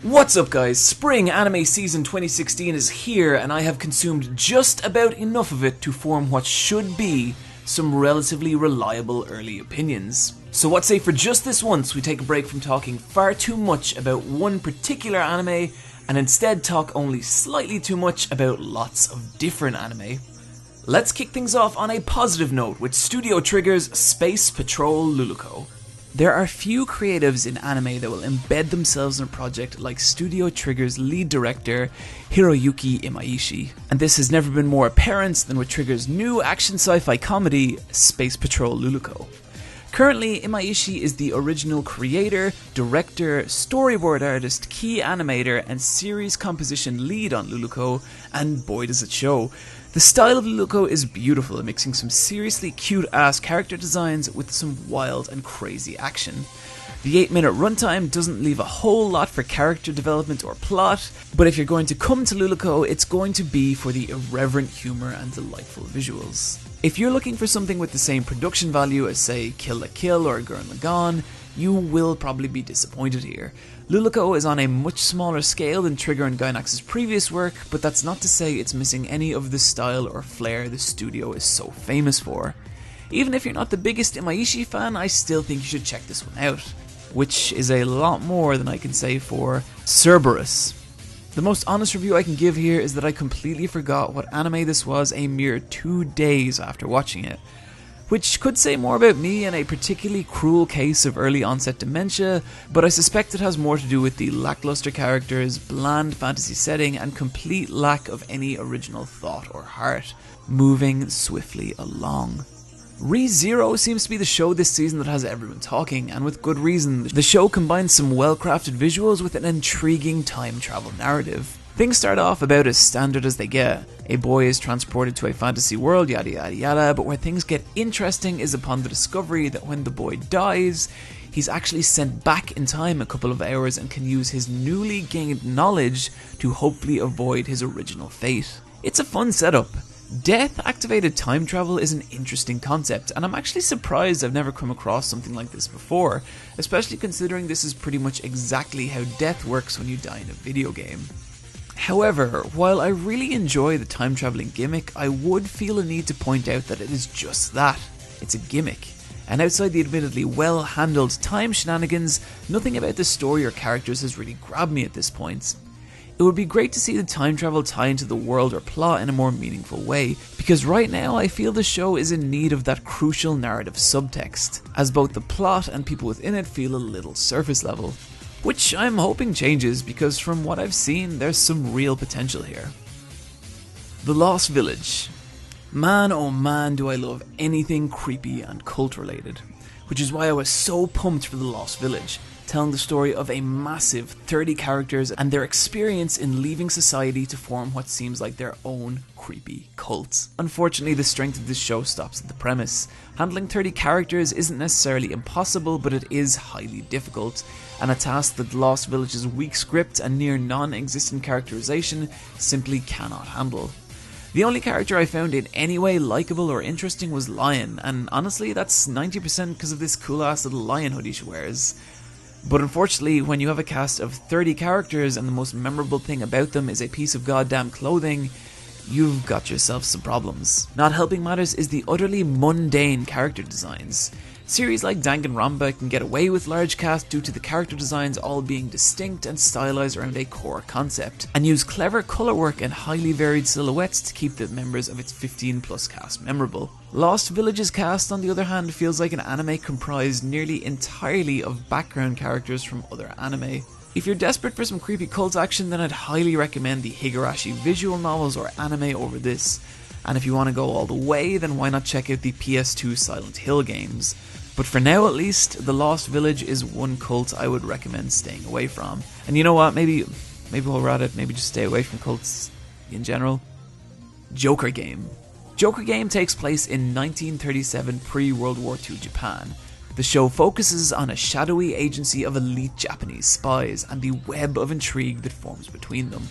What's up guys, Spring Anime Season 2016 is here and I have consumed just about enough of it to form what should be some relatively reliable early opinions. So what say for just this once we take a break from talking far too much about one particular anime and instead talk only slightly too much about lots of different anime. Let's kick things off on a positive note with Studio Trigger's Space Patrol Luluco. There are few creatives in anime that will embed themselves in a project like Studio Trigger's lead director, Hiroyuki Imaishi. And this has never been more apparent than with Trigger's new action sci-fi comedy, Space Patrol Luluco. Currently, Imaishi is the original creator, director, storyboard artist, key animator, and series composition lead on Luluco, and boy does it show. The style of Luluco is beautiful, mixing some seriously cute-ass character designs with some wild and crazy action. The 8-minute runtime doesn't leave a whole lot for character development or plot, but if you're going to come to Luluco, it's going to be for the irreverent humour and delightful visuals. If you're looking for something with the same production value as, say, Kill la Kill or Gurren Lagann, you will probably be disappointed here. Luluco is on a much smaller scale than Trigger and Gainax's previous work, but that's not to say it's missing any of the style or flair the studio is so famous for. Even if you're not the biggest Imaishi fan, I still think you should check this one out, which is a lot more than I can say for Cerberus. The most honest review I can give here is that I completely forgot what anime this was a mere 2 days after watching it, which could say more about me and a particularly cruel case of early onset dementia, but I suspect it has more to do with the lackluster characters, bland fantasy setting, and complete lack of any original thought or heart, moving swiftly along. Reesie Row seems to be the show this season that has everyone talking, and with good reason. The show combines some well-crafted visuals with an intriguing time travel narrative. Things start off about as standard as they get. A boy is transported to a fantasy world, yada yada yada, but where things get interesting is upon the discovery that when the boy dies, he's actually sent back in time a couple of hours and can use his newly gained knowledge to hopefully avoid his original fate. It's a fun setup. Death-activated time travel is an interesting concept, and I'm actually surprised I've never come across something like this before, especially considering this is pretty much exactly how death works when you die in a video game. However, while I really enjoy the time travelling gimmick, I would feel a need to point out that it is just that. It's a gimmick. And outside the admittedly well-handled time shenanigans, nothing about the story or characters has really grabbed me at this point. It would be great to see the time travel tie into the world or plot in a more meaningful way, because right now I feel the show is in need of that crucial narrative subtext, as both the plot and people within it feel a little surface level. Which I'm hoping changes, because from what I've seen, there's some real potential here. The Lost Village. Man oh man do I love anything creepy and cult related, which is why I was so pumped for The Lost Village, telling the story of a massive 30 characters and their experience in leaving society to form what seems like their own creepy cult. Unfortunately, the strength of this show stops at the premise. Handling 30 characters isn't necessarily impossible, but it is highly difficult, and a task that Lost Village's weak script and near non-existent characterization simply cannot handle. The only character I found in any way likeable or interesting was Lion, and honestly that's 90% because of this cool ass little lion hoodie she wears. But unfortunately, when you have a cast of 30 characters and the most memorable thing about them is a piece of goddamn clothing, you've got yourself some problems. Not helping matters is the utterly mundane character designs. Series like Danganronpa can get away with large cast due to the character designs all being distinct and stylized around a core concept, and use clever colour work and highly varied silhouettes to keep the members of its 15 plus cast memorable. Lost Village's cast, on the other hand, feels like an anime comprised nearly entirely of background characters from other anime. If you're desperate for some creepy cult action, then I'd highly recommend the Higurashi visual novels or anime over this, and if you want to go all the way, then why not check out the PS2 Silent Hill games. But for now at least, The Lost Village is one cult I would recommend staying away from. And you know what, maybe while we're at it, maybe just stay away from cults in general. Joker Game. Joker Game takes place in 1937 pre-World War II Japan. The show focuses on a shadowy agency of elite Japanese spies and the web of intrigue that forms between them.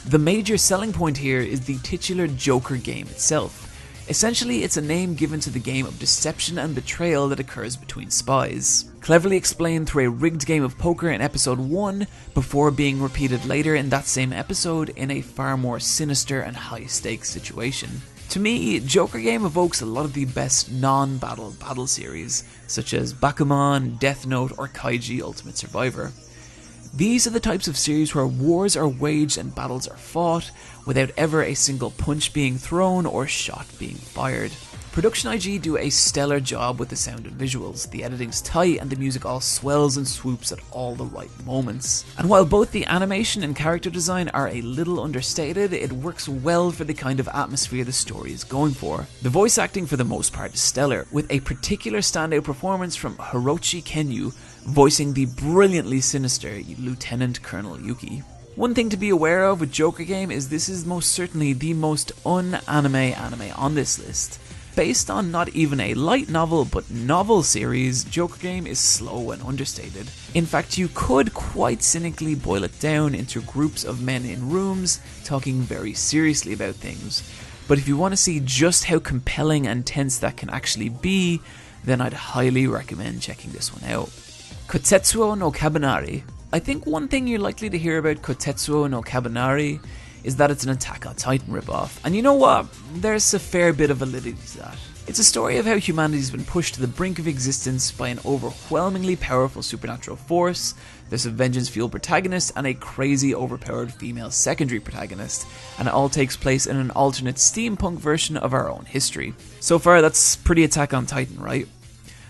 The major selling point here is the titular Joker Game itself. Essentially, it's a name given to the game of deception and betrayal that occurs between spies. cleverly explained through a rigged game of poker in episode 1 before being repeated later in that same episode in a far more sinister and high-stakes situation. To me, Joker Game evokes a lot of the best non-battle battle series, such as Bakuman, Death Note, or Kaiji Ultimate Survivor. These are the types of series where wars are waged and battles are fought without ever a single punch being thrown or shot being fired. Production IG do a stellar job with the sound and visuals, the editing's tight and the music all swells and swoops at all the right moments. And while both the animation and character design are a little understated, it works well for the kind of atmosphere the story is going for. The voice acting for the most part is stellar, with a particular standout performance from Hiroshi Kenyu voicing the brilliantly sinister Lieutenant Colonel Yuki. One thing to be aware of with Joker Game is this is most certainly the most un-anime anime on this list. Based on not even a light novel but novel series, Joker Game is slow and understated. In fact, you could quite cynically boil it down into groups of men in rooms talking very seriously about things. But if you want to see just how compelling and tense that can actually be, then I'd highly recommend checking this one out. Koutetsujou no Kabaneri. I think one thing you're likely to hear about Koutetsujou no Kabaneri is that it's an Attack on Titan ripoff. And you know what? There's a fair bit of validity to that. It's a story of how humanity's been pushed to the brink of existence by an overwhelmingly powerful supernatural force. There's a vengeance-fueled protagonist and a crazy overpowered female secondary protagonist, and it all takes place in an alternate steampunk version of our own history. So far, that's pretty Attack on Titan, right?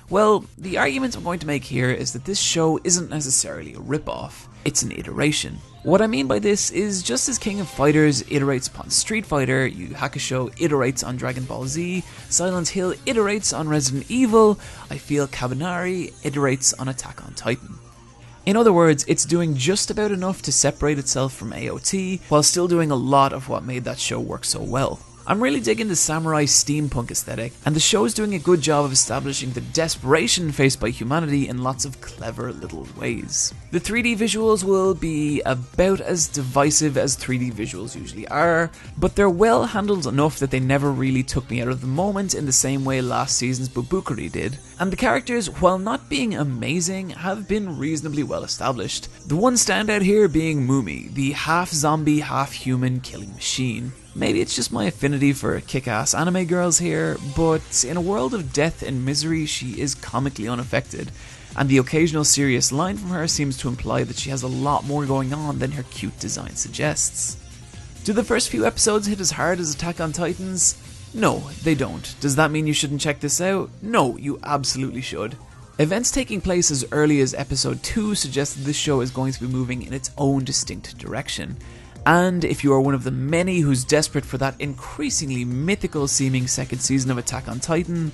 Well, the argument I'm going to make here is that this show isn't necessarily a ripoff, it's an iteration. What I mean by this is, just as King of Fighters iterates upon Street Fighter, Yu Yu Hakusho iterates on Dragon Ball Z, Silent Hill iterates on Resident Evil, I feel Kabaneri iterates on Attack on Titan. In other words, it's doing just about enough to separate itself from AOT, while still doing a lot of what made that show work so well. I'm really digging the samurai steampunk aesthetic, and the show is doing a good job of establishing the desperation faced by humanity in lots of clever little ways. The 3D visuals will be about as divisive as 3D visuals usually are, but they're well handled enough that they never really took me out of the moment in the same way last season's Bubukuri did. And the characters, while not being amazing, have been reasonably well established. The one standout here being Mumi, the half-zombie, half-human killing machine. Maybe it's just my affinity for kick-ass anime girls here, but in a world of death and misery, she is comically unaffected, and the occasional serious line from her seems to imply that she has a lot more going on than her cute design suggests. Do the first few episodes hit as hard as Attack on Titans? No, they don't. Does that mean you shouldn't check this out? No, you absolutely should. Events taking place as early as episode 2 suggest that this show is going to be moving in its own distinct direction. And if you are one of the many who's desperate for that increasingly mythical seeming second season of Attack on Titan,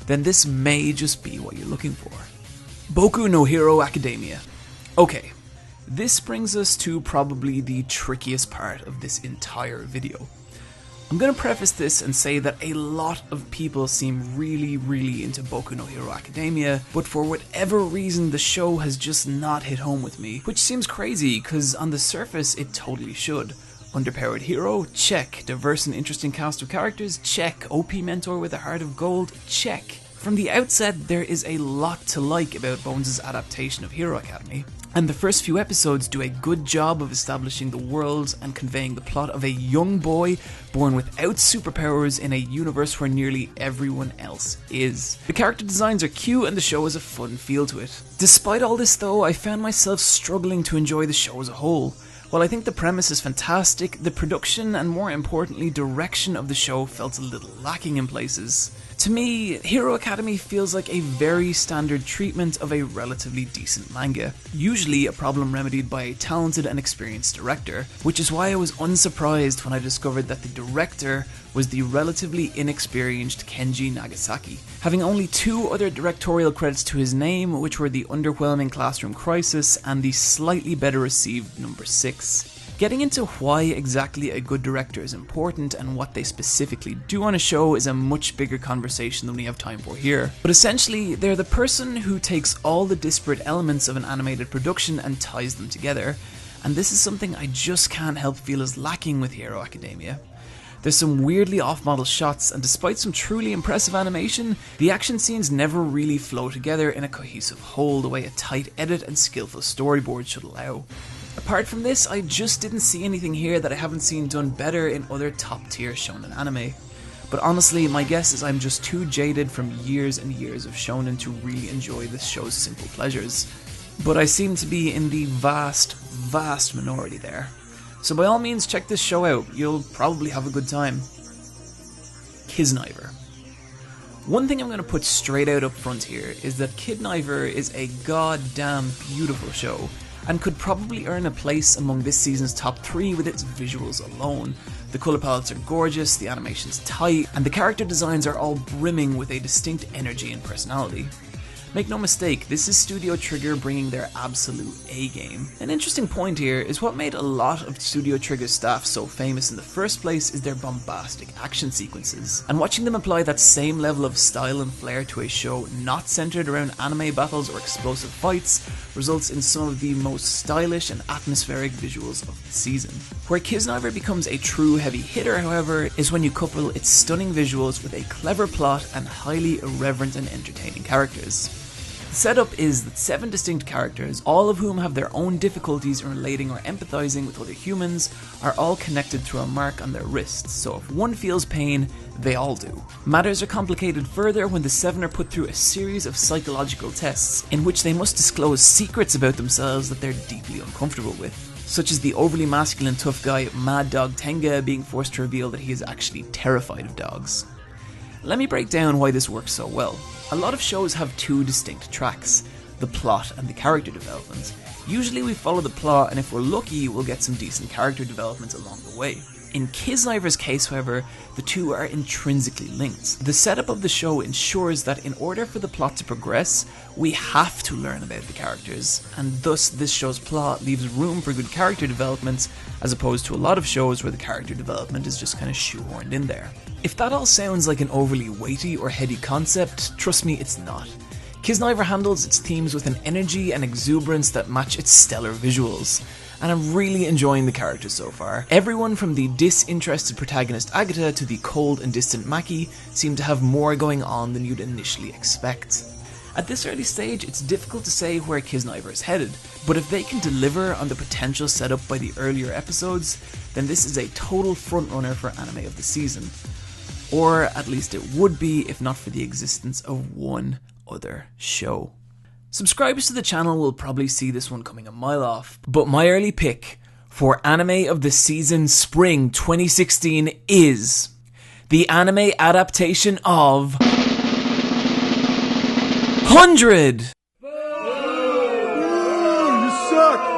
then this may just be what you're looking for. Boku no Hero Academia. Okay, this brings us to probably the trickiest part of this entire video. I'm going to preface this and say that a lot of people seem really into Boku no Hero Academia, but for whatever reason the show has just not hit home with me, which seems crazy because on the surface it totally should. Underpowered hero? Check. Diverse and interesting cast of characters? Check. OP mentor with a heart of gold? Check. From the outset, there is a lot to like about Bones' adaptation of Hero Academy, and the first few episodes do a good job of establishing the world and conveying the plot of a young boy born without superpowers in a universe where nearly everyone else is. The character designs are cute and the show has a fun feel to it. Despite all this though, I found myself struggling to enjoy the show as a whole. While I think the premise is fantastic, the production and more importantly direction of the show felt a little lacking in places. To me, Hero Academy feels like a very standard treatment of a relatively decent manga, usually a problem remedied by a talented and experienced director, which is why I was unsurprised when I discovered that the director was the relatively inexperienced Kenji Nagasaki, having only 2 other directorial credits to his name, which were the underwhelming Classroom Crisis and the slightly better received Number 6. Getting into why exactly a good director is important and what they specifically do on a show is a much bigger conversation than we have time for here. But essentially, they're the person who takes all the disparate elements of an animated production and ties them together, and this is something I just can't help feel is lacking with Hero Academia. There's some weirdly off-model shots, and despite some truly impressive animation, the action scenes never really flow together in a cohesive whole the way a tight edit and skillful storyboard should allow. Apart from this, I just didn't see anything here that I haven't seen done better in other top-tier shonen anime. But honestly, my guess is I'm just too jaded from years and years of shonen to really enjoy this show's simple pleasures. But I seem to be in the vast minority there. So by all means, check this show out. You'll probably have a good time. Kiznaiver. One thing I'm going to put straight out up front here is that Kiznaiver is a goddamn beautiful show, and could probably earn a place among this season's top 3 with its visuals alone. The colour palettes are gorgeous, the animation's tight, and the character designs are all brimming with a distinct energy and personality. Make no mistake, this is Studio Trigger bringing their absolute A-game. An interesting point here is what made a lot of Studio Trigger's staff so famous in the first place is their bombastic action sequences. And watching them apply that same level of style and flair to a show not centered around anime battles or explosive fights results in some of the most stylish and atmospheric visuals of the season. Where Kiznaiver becomes a true heavy hitter, however, is when you couple its stunning visuals with a clever plot and highly irreverent and entertaining characters. The setup is that 7 distinct characters, all of whom have their own difficulties in relating or empathizing with other humans, are all connected through a mark on their wrists, so if one feels pain, they all do. Matters are complicated further when the 7 are put through a series of psychological tests in which they must disclose secrets about themselves that they're deeply uncomfortable with, such as the overly masculine tough guy Mad Dog Tenga being forced to reveal that he is actually terrified of dogs. Let me break down why this works so well. A lot of shows have 2 distinct tracks, the plot and the character development. Usually we follow the plot, and if we're lucky, we'll get some decent character development along the way. In Kiznaiver's case, however, the 2 are intrinsically linked. The setup of the show ensures that in order for the plot to progress, we have to learn about the characters, and thus this show's plot leaves room for good character development, as opposed to a lot of shows where the character development is just kind of shoehorned in there. If that all sounds like an overly weighty or heady concept, trust me, it's not. Kiznaiver handles its themes with an energy and exuberance that match its stellar visuals, and I'm really enjoying the characters so far. Everyone from the disinterested protagonist Agatha to the cold and distant Maki seem to have more going on than you'd initially expect. At this early stage, it's difficult to say where Kiznaiver is headed, but if they can deliver on the potential set up by the earlier episodes, then this is a total frontrunner for anime of the season. Or at least it would be if not for the existence of one other show. Subscribers to the channel will probably see this one coming a mile off, but my early pick for anime of the season spring 2016 is the anime adaptation of 100!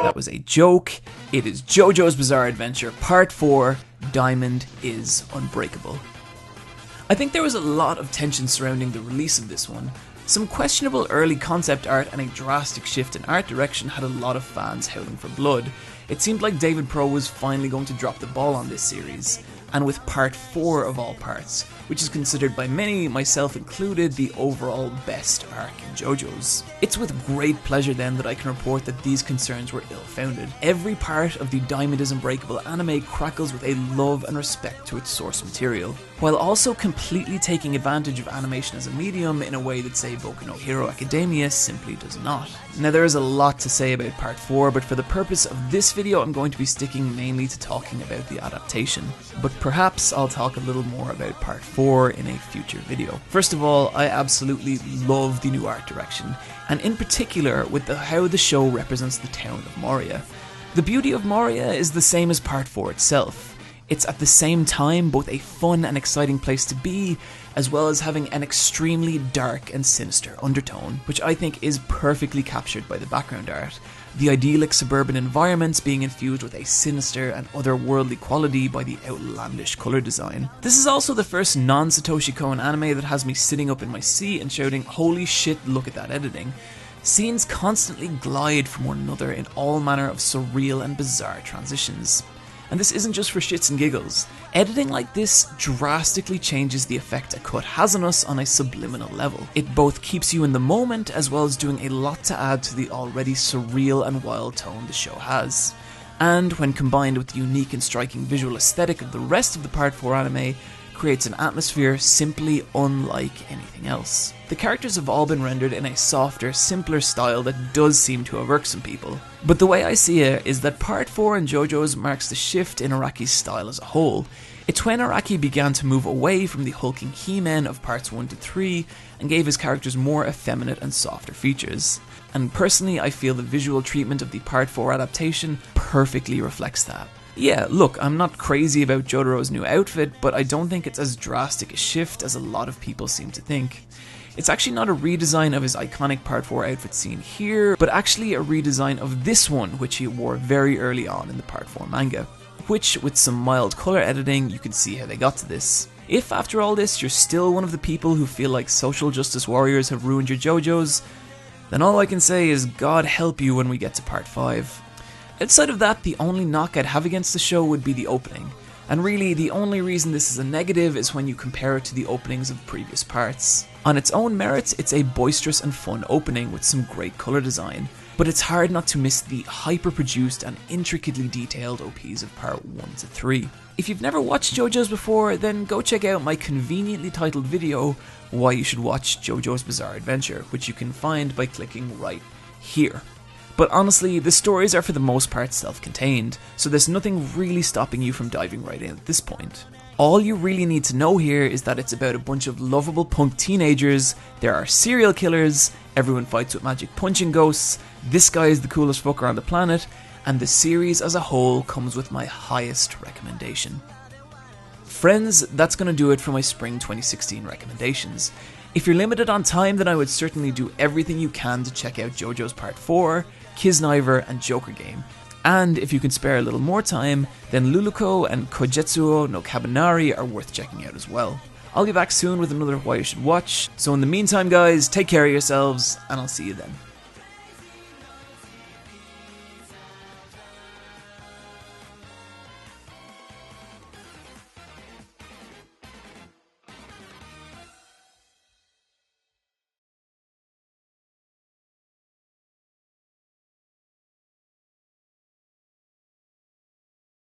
That was a joke. It is Jojo's Bizarre Adventure Part 4, Diamond is Unbreakable. I think there was a lot of tension surrounding the release of this one. Some questionable early concept art and a drastic shift in art direction had a lot of fans howling for blood. It seemed like David Pro was finally going to drop the ball on this series, and with Part 4 of all parts, which is considered by many, myself included, the overall best arc in JoJo's. It's with great pleasure then that I can report that these concerns were ill-founded. Every part of the Diamond is Unbreakable anime crackles with a love and respect to its source material, while also completely taking advantage of animation as a medium in a way that, say, Boku no Hero Academia simply does not. Now there is a lot to say about Part 4, but for the purpose of this video I'm going to be sticking mainly to talking about the adaptation. But perhaps I'll talk a little more about Part 4 in a future video. First of all, I absolutely love the new art direction, and in particular with how the show represents the town of Moria. The beauty of Moria is the same as Part 4 itself. It's at the same time both a fun and exciting place to be, as well as having an extremely dark and sinister undertone, which I think is perfectly captured by the background art. The idyllic suburban environments being infused with a sinister and otherworldly quality by the outlandish colour design. This is also the first non-Satoshi Kon anime that has me sitting up in my seat and shouting, "Holy shit, look at that editing." Scenes constantly glide from one another in all manner of surreal and bizarre transitions. And this isn't just for shits and giggles. Editing like this drastically changes the effect a cut has on us on a subliminal level. It both keeps you in the moment as well as doing a lot to add to the already surreal and wild tone the show has. and when combined with the unique and striking visual aesthetic of the rest of the Part 4 anime, creates an atmosphere simply unlike anything else. The characters have all been rendered in a softer, simpler style that does seem to have irked some people. But the way I see it is that Part 4 in JoJo's marks the shift in Araki's style as a whole. It's when Araki began to move away from the hulking He-Men of Parts 1 to 3 and gave his characters more effeminate and softer features. And personally, I feel the visual treatment of the Part 4 adaptation perfectly reflects that. Yeah, look, I'm not crazy about Jotaro's new outfit, but I don't think it's as drastic a shift as a lot of people seem to think. It's actually not a redesign of his iconic Part 4 outfit seen here, but actually a redesign of this one, which he wore very early on in the Part 4 manga. Which, with some mild colour editing, you can see how they got to this. If after all this you're still one of the people who feel like social justice warriors have ruined your JoJos, then all I can say is God help you when we get to Part 5. Outside of that, the only knock I'd have against the show would be the opening. And really, the only reason this is a negative is when you compare it to the openings of previous parts. On its own merits, it's a boisterous and fun opening with some great colour design, but it's hard not to miss the hyper-produced and intricately detailed OPs of Part 1 to 3. If you've never watched JoJo's before, then go check out my conveniently titled video, Why You Should Watch Jojos Bizarre Adventure, which you can find by clicking right here. But honestly, the stories are for the most part self-contained, so there's nothing really stopping you from diving right in at this point. All you really need to know here is that it's about a bunch of lovable punk teenagers, there are serial killers, everyone fights with magic punching ghosts, this guy is the coolest fucker on the planet, and the series as a whole comes with my highest recommendation. Friends, that's going to do it for my Spring 2016 recommendations. If you're limited on time, then I would certainly do everything you can to check out JoJo's Part 4, Kiznaiver and Joker Game. And if you can spare a little more time, then Luluco and koutetsujou no kabaneri are worth checking out as well. I'll be back soon with another Why You Should Watch, so in the meantime guys, take care of yourselves, and I'll see you then.